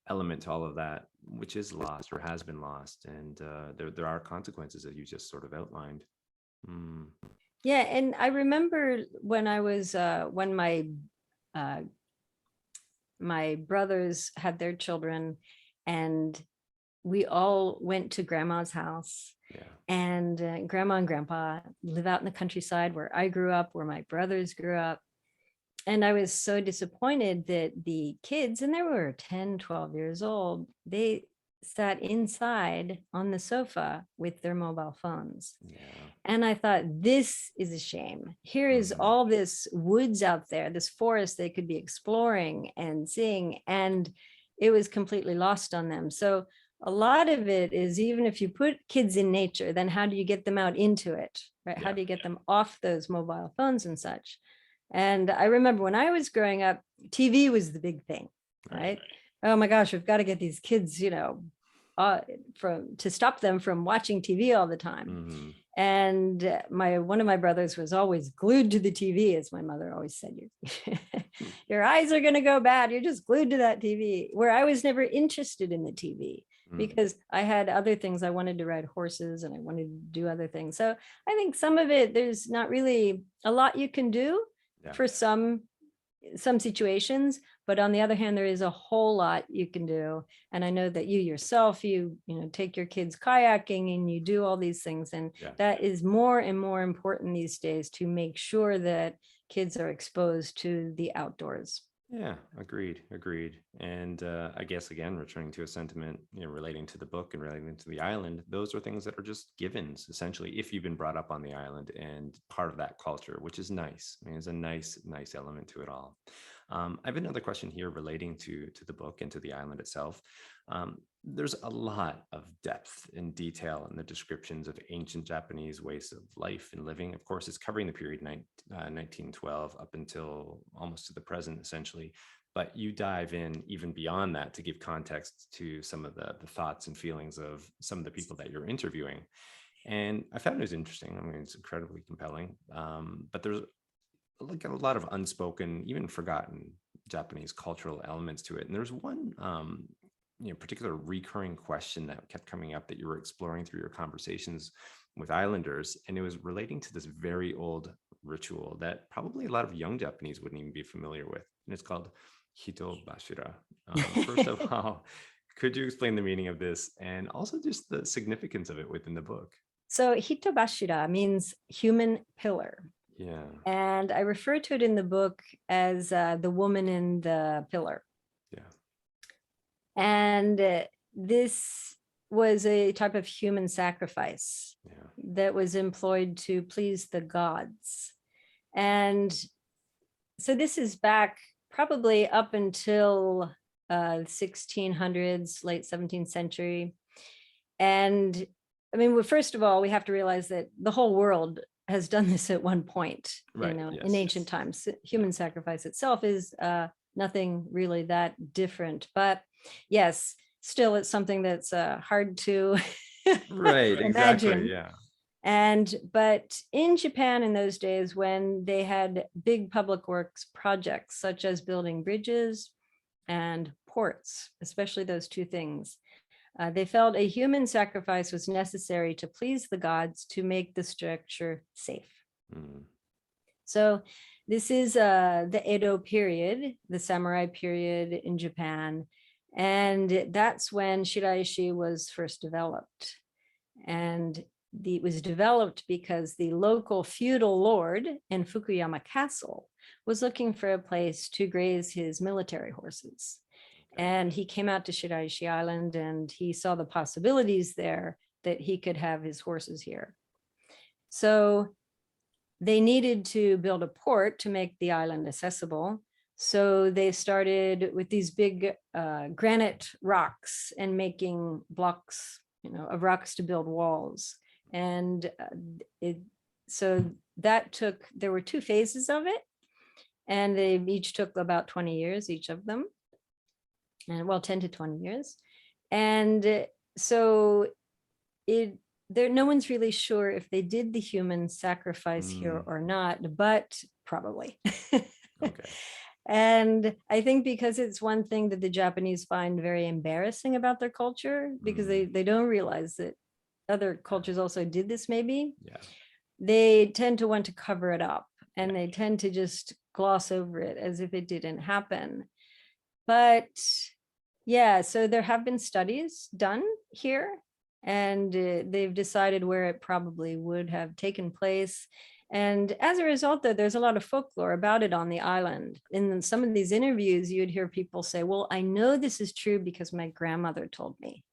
element to all of that which is lost or has been lost, and there are consequences that you just sort of outlined. Yeah, and I remember when I was when my brothers had their children, and we all went to grandma's house. Yeah. And grandma and grandpa live out in the countryside where I grew up, where my brothers grew up. And I was so disappointed that the kids, and they were 10, 12 years old, they sat inside on the sofa with their mobile phones. Yeah. And I thought, this is a shame. Here is all this woods out there, this forest they could be exploring and seeing, and it was completely lost on them. So a lot of it is, even if you put kids in nature, then how do you get them out into it, right? Yeah. How do you get them off those mobile phones and such? And I remember when I was growing up, TV was the big thing, right? Oh my gosh, we've got to get these kids, to stop them from watching TV all the time. And one of my brothers was always glued to the TV, as my mother always said, your eyes are going to go bad. You're just glued to that TV, where I was never interested in the TV. because I had other things. I wanted to ride horses and I wanted to do other things. So I think some of it, there's not really a lot you can do for some situations, but on the other hand, there is a whole lot you can do. And I know that you yourself, you take your kids kayaking and you do all these things. And that is more and more important these days, to make sure that kids are exposed to the outdoors. Yeah, agreed. And I guess, again, returning to a sentiment, relating to the book and relating to the island, those are things that are just givens, essentially, if you've been brought up on the island and part of that culture, which is nice. I mean, there's a nice element to it all. I have another question here relating to the book and to the island itself. There's a lot of depth and detail in the descriptions of ancient Japanese ways of life and living. Of course, it's covering the period 1912 up until almost to the present, essentially. But you dive in even beyond that to give context to some of the thoughts and feelings of some of the people that you're interviewing. And I found it was interesting. I mean, it's incredibly compelling. But there's like a lot of unspoken, even forgotten Japanese cultural elements to it. And there's one particular recurring question that kept coming up that you were exploring through your conversations with islanders, and it was relating to this very old ritual that probably a lot of young Japanese wouldn't even be familiar with, and it's called hitobashira. First of all, could you explain the meaning of this and also just the significance of it within the book? So hitobashira means human pillar. Yeah. And I refer to it in the book as the woman in the pillar. Yeah. And this was a type of human sacrifice that was employed to please the gods. And so this is back probably up until 1600s, late 17th century. And I mean, well, first of all, we have to realize that the whole world has done this at one point, in ancient times. Human sacrifice itself is nothing really that different, but yes, still it's something that's hard to right, imagine. Exactly, But in Japan in those days, when they had big public works projects, such as building bridges and ports, especially those two things, they felt a human sacrifice was necessary to please the gods to make the structure safe. So this is the Edo period, the samurai period in Japan. And that's when shiraishi was first developed. And it was developed because the local feudal lord in Fukuyama Castle was looking for a place to graze his military horses. And he came out to Shiraishi Island and he saw the possibilities there that he could have his horses here. So they needed to build a port to make the island accessible. So they started with these big granite rocks and making blocks, of rocks to build walls. And so that there were two phases of it, and they each took about 20 years, each of them. And 10 to 20 years. And so no one's really sure if they did the human sacrifice here or not, but probably. Okay. And I think because it's one thing that the Japanese find very embarrassing about their culture, because they don't realize that other cultures also did this maybe. They tend to want to cover it up, and they tend to just gloss over it as if it didn't happen. But so there have been studies done here, and they've decided where it probably would have taken place. And as a result, though, there's a lot of folklore about it on the island. In some of these interviews, you'd hear people say, well, I know this is true because my grandmother told me.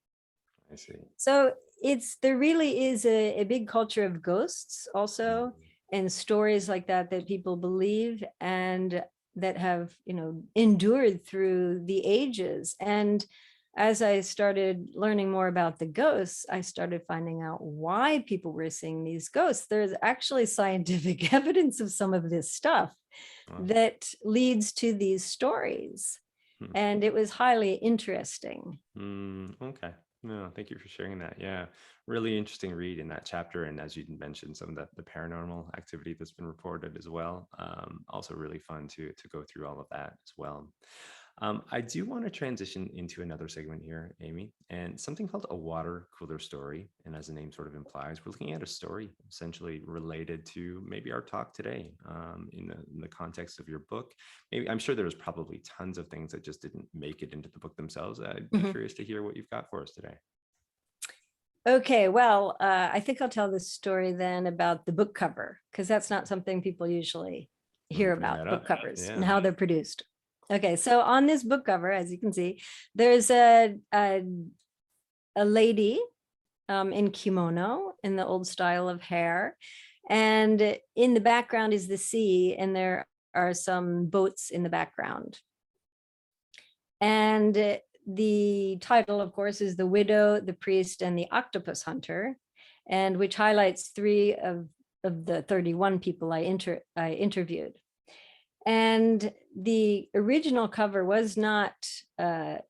I see. So there really is a big culture of ghosts also, and stories like that people believe and that have, endured through the ages. And as I started learning more about the ghosts, I started finding out why people were seeing these ghosts. There's actually scientific evidence of some of this stuff that leads to these stories. And it was highly interesting. Okay. No, thank you for sharing that. Yeah, really interesting read in that chapter. And as you mentioned, some of the paranormal activity that's been reported as well. Also really fun to go through all of that as well. I do want to transition into another segment here, Amy, and something called a water cooler story. And as the name sort of implies, we're looking at a story essentially related to maybe our talk today, in the context of your book. Maybe I'm sure there's probably tons of things that just didn't make it into the book themselves. I'd be curious to hear what you've got for us today. Okay, well, I think I'll tell this story then about the book cover, because that's not something people usually hear about, book covers and how they're produced. Okay, so on this book cover, as you can see, there's a lady in kimono, in the old style of hair. And in the background is the sea, and there are some boats in the background. And the title, of course, is The Widow, the Priest, and the Octopus Hunter, and which highlights 3 of the 31 people I interviewed. And the original cover was not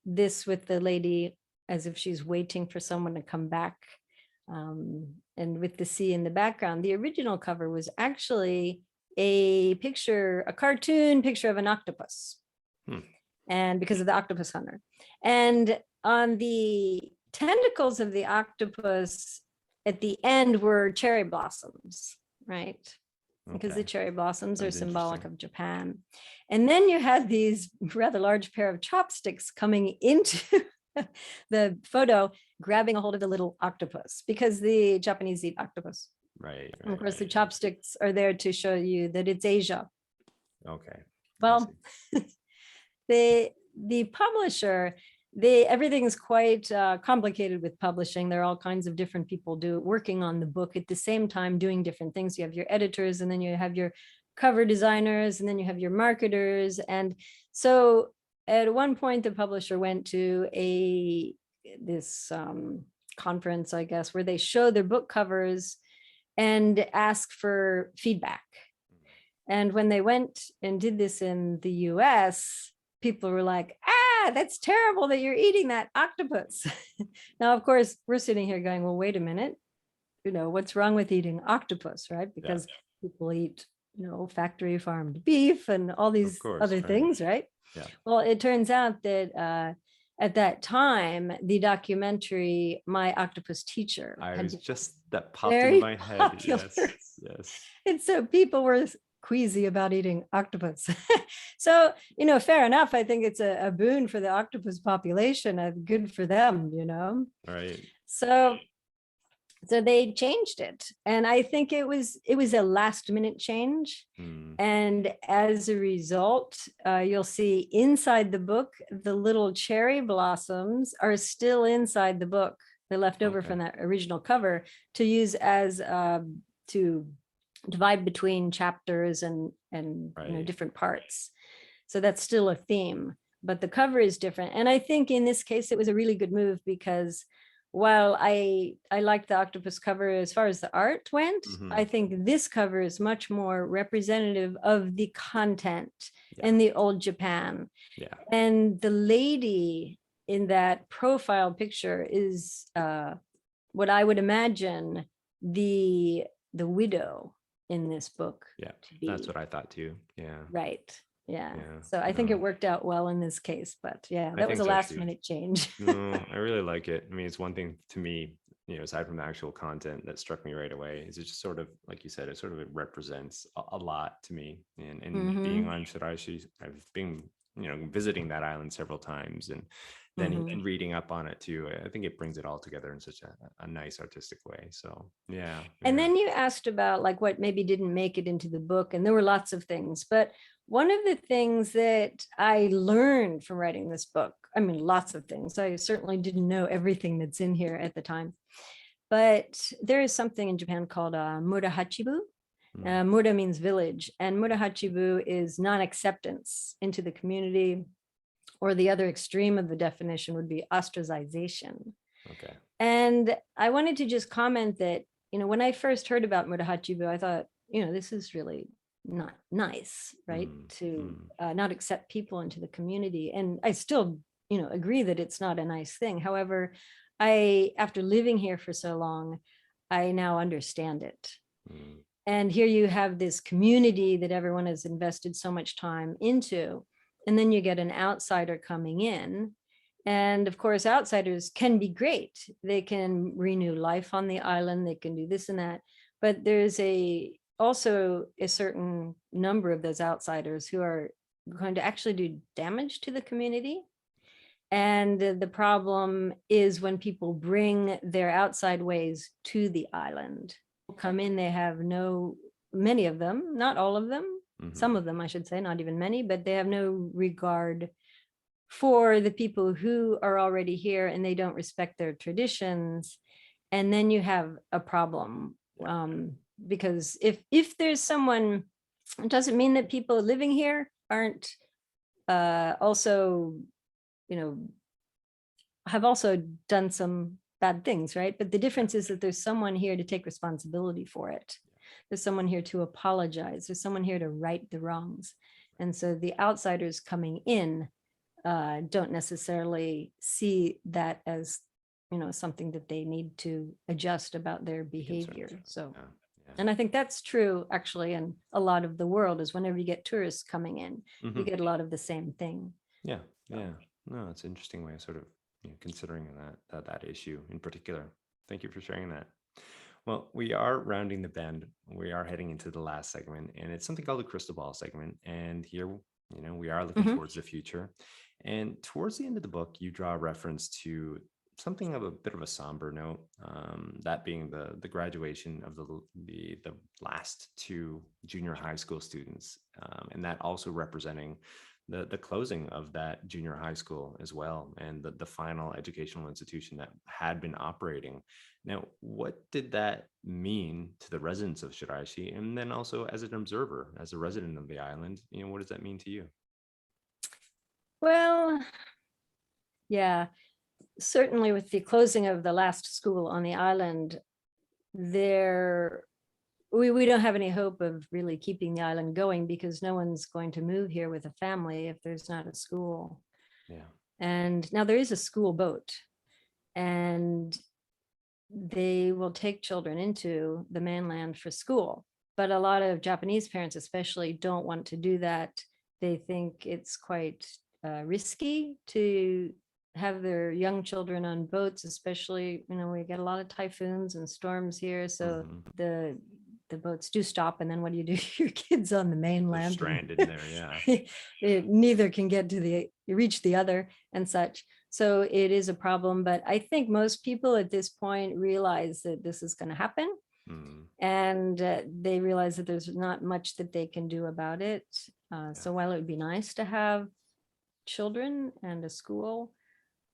this with the lady as if she's waiting for someone to come back, and with the sea in the background. The original cover was actually a cartoon picture of an octopus. And because of the Octopus Hunter. And on the tentacles of the octopus at the end were cherry blossoms, right? Because the cherry blossoms are symbolic of Japan. And then you had these rather large pair of chopsticks coming into the photo, grabbing a hold of the little octopus, because the Japanese eat octopus. Right. And of course, the chopsticks are there to show you that it's Asia. Okay. Well, the publisher, everything's quite complicated with publishing. There are all kinds of different people working on the book at the same time, doing different things. You have your editors, and then you have your cover designers, and then you have your marketers. And so at one point, the publisher went to this conference, I guess, where they show their book covers and ask for feedback. And when they went and did this in the US, people were like, that's terrible that you're eating that octopus. Now, of course, we're sitting here going, well, wait a minute, what's wrong with eating octopus, right? Because people eat, factory farmed beef and all these other things, right? Yeah. Well, it turns out that at that time, the documentary, My Octopus Teacher, that popped into my head. Popular. Yes. And so people were queasy about eating octopus. So, fair enough. I think it's a boon for the octopus population. Good for them, Right. So they changed it. And I think it was a last minute change. And as a result, you'll see inside the book, the little cherry blossoms are still inside the book. They're left over from that original cover to use as to divide between chapters and different parts. So that's still a theme, but the cover is different. And I think in this case, it was a really good move, because while I liked the octopus cover as far as the art went, I think this cover is much more representative of the content in the old Japan. Yeah. And the lady in that profile picture is what I would imagine the widow in this book. Yeah, that's what I thought too. Yeah. Right. Yeah. So I think it worked out well in this case, but that was a last minute change. No, I really like it. I mean, it's one thing to me, aside from the actual content that struck me right away, is it just sort of, like you said, it represents a lot to me. And being on Shiraishi, I've been, visiting that island several times, and then and reading up on it too. I think it brings it all together in such a nice artistic way. So yeah. And then you asked about like what maybe didn't make it into the book, and there were lots of things, but one of the things that I learned from writing this book, I mean, lots of things. I certainly didn't know everything that's in here at the time, but there is something in Japan called Murahachibu. Mura means village, and Murahachibu is non-acceptance into the community, or the other extreme of the definition would be ostracization. Okay. And I wanted to just comment that, when I first heard about Murahachibu, I thought, this is really not nice, right? To not accept people into the community. And I still, agree that it's not a nice thing. However, after living here for so long, I now understand it. And here you have this community that everyone has invested so much time into. and then you get an outsider coming in. And of course, outsiders can be great. They can renew life on the island. They can do this and that. But there's also a certain number of those outsiders who are going to actually do damage to the community. And the problem is when people bring their outside ways to the island. Come in, they have many of them, not all of them, some of them, I should say, not even many, but they have no regard for the people who are already here, and they don't respect their traditions. And then you have a problem, because if there's someone, it doesn't mean that people living here aren't also, have also done some bad things, right? But the difference is that there's someone here to take responsibility for it. There's someone here to apologize. There's someone here to right the wrongs. And so the outsiders coming in don't necessarily see that as, something that they need to adjust about their behavior. So, and I think that's true actually in a lot of the world, is whenever you get tourists coming in, you get a lot of the same thing. Yeah. No, it's an interesting way of sort of considering that issue in particular. Thank you for sharing that. Well, we are rounding the bend. We are heading into the last segment, and it's something called the crystal ball segment. And here, we are looking towards the future. And towards the end of the book, you draw a reference to something of a bit of a somber note, that being the graduation of the last two junior high school students, and that also representing the closing of that junior high school as well, and the final educational institution that had been operating. Now, what did that mean to the residents of Shiraishi? And then also as an observer, as a resident of the island, what does that mean to you? Well, yeah, certainly with the closing of the last school on the island, we don't have any hope of really keeping the island going, because no one's going to move here with a family if there's not a school. Yeah. And now there is a school boat, and they will take children into the mainland for school. But a lot of Japanese parents especially don't want to do that. They think it's quite risky to have their young children on boats, especially, we get a lot of typhoons and storms here. So the boats do stop, and then what do you do? Your kids on the mainland. They're stranded in there, yeah. Neither can get to reach the other and such. So it is a problem, but I think most people at this point realize that this is going to happen. And they realize that there's not much that they can do about it. So while it would be nice to have children and a school,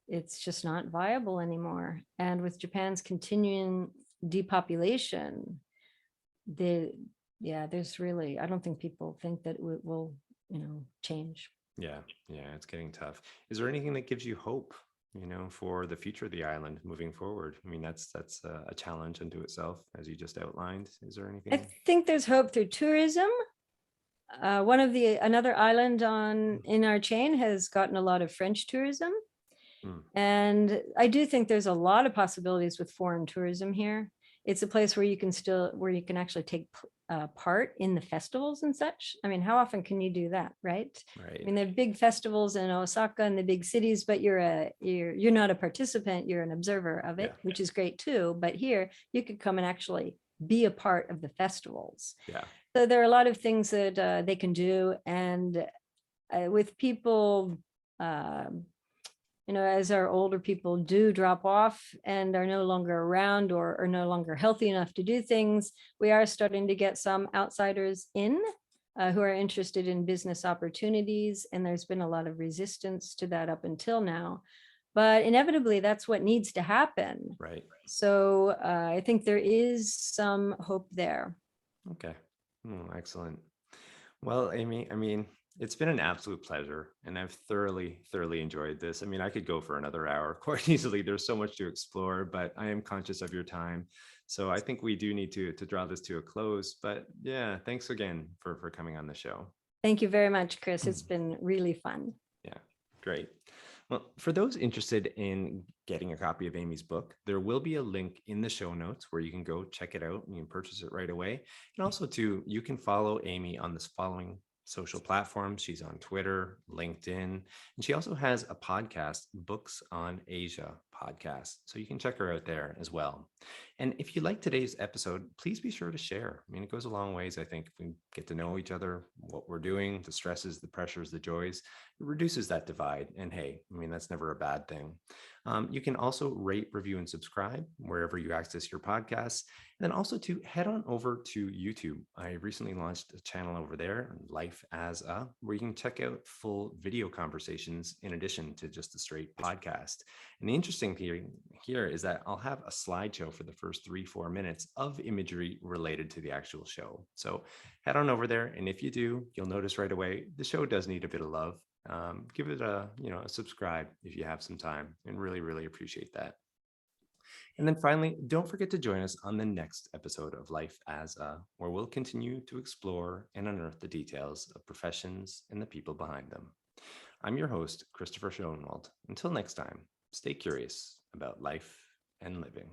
it's just not viable anymore. And with Japan's continuing depopulation, there's really, I don't think people think that it will, change. Yeah, it's getting tough. Is there anything that gives you hope, for the future of the island moving forward? I mean, that's a challenge unto itself, as you just outlined. Is there anything? I think there's hope through tourism. Another island in our chain has gotten a lot of French tourism. And I do think there's a lot of possibilities with foreign tourism here. It's a place where you can actually take part in the festivals and such. I mean, how often can you do that, right? I mean, there are big festivals in Osaka and the big cities, but you're not a participant, you're an observer of it, which is great too. But here you could come and actually be a part of the festivals. Yeah. So there are a lot of things that they can do. And with people, as our older people do drop off and are no longer around or are no longer healthy enough to do things, we are starting to get some outsiders in who are interested in business opportunities. And there's been a lot of resistance to that up until now. But inevitably, that's what needs to happen. Right. So I think there is some hope there. Okay. Excellent. Well, Amy, I mean, it's been an absolute pleasure, and I've thoroughly enjoyed this. I mean, I could go for another hour quite easily. There's so much to explore, but I am conscious of your time. So I think we do need to draw this to a close. But yeah, thanks again for coming on the show. Thank you very much, Chris. It's been really fun. Yeah, great. Well, for those interested in getting a copy of Amy's book, there will be a link in the show notes where you can go check it out and you can purchase it right away. And also, too, you can follow Amy on this following social platforms. She's on Twitter, LinkedIn, and she also has a podcast, Books on Asia podcast. So you can check her out there as well. And if you like today's episode, please be sure to share. I mean, it goes a long ways, I think, if we get to know each other, what we're doing, the stresses, the pressures, the joys, it reduces that divide. And hey, I mean, that's never a bad thing. You can also rate, review, and subscribe wherever you access your podcasts. And then also to head on over to YouTube. I recently launched a channel over there, Life as a, where you can check out full video conversations in addition to just a straight podcast. And the interesting thing here is that I'll have a slideshow for the first 3-4 minutes of imagery related to the actual show. So head on over there. And if you do, you'll notice right away, the show does need a bit of love. Give it a subscribe if you have some time, and really appreciate that. And then finally, don't forget to join us on the next episode of Life as a, where we'll continue to explore and unearth the details of professions and the people behind them. I'm your host, Christopher Schoenwald. Until next time, stay curious about life and living.